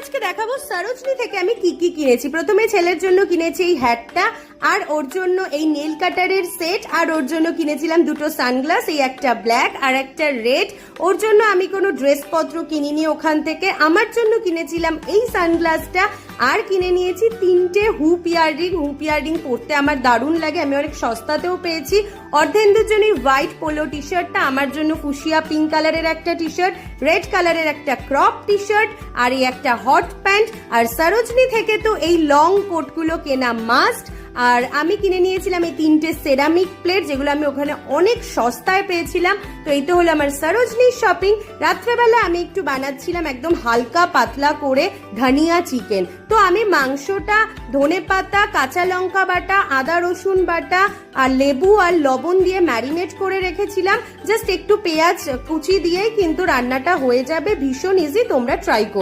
আজকে দেখাবো সরোজনি থেকে আমি কি কি কিনেছি। প্রথমে ছেলের জন্য কিনেছি এই হ্যাটটা, আর ওর জন্য এই নেল কাটারের সেট, আর ওর জন্য কিনেছিলাম দুটো সানগ্লাস, এই একটা ব্ল্যাক আর একটা রেড। ওর জন্য আমি কোনো ড্রেসপত্র কিনিনি ওখান থেকে। আমার জন্য কিনেছিলাম এই সানগ্লাসটা, আর কিনে নিয়েছি তিনটে হুপ ইয়াররিং। হুপ ইয়াররিং পরতে আমার দারুণ লাগে, আমি অনেক সস্তাতেও পেয়েছি। অর্ধেন্দুর জন্য হোয়াইট পোলো টি শার্টটা, আমার জন্য ফুসিয়া পিঙ্ক কালারের একটা টি শার্ট, রেড কালারের একটা ক্রপ টি শার্ট, আর এই একটা হট প্যান্ট। আর সরোজনি থেকে তো এই লং কোটগুলো কেনা মাস্ট। আর আমি কিনে নিয়েছিলাম এই তিনটে সেরামিক প্লেট, যেগুলো আমি ওখানে অনেক সস্তায় পেয়েছিলাম। তো এই তো হলো আমার সরোজনি শপিং। রাত্রেবেলা আমি একটু বানাচ্ছিলাম একদম হালকা পাতলা করে ধনিয়া চিকেন। তো আমি মাংসটা ধনে পাতা, কাঁচা লঙ্কা বাটা, আদা রসুন বাটা আর লেবু আর লবণ দিয়ে ম্যারিনেট করে রেখেছিলাম। জাস্ট একটু পেঁয়াজ কুচি দিয়েই কিন্তু রান্নাটা হয়ে যাবে, ভীষণ ইজি, তোমরা ট্রাই করো।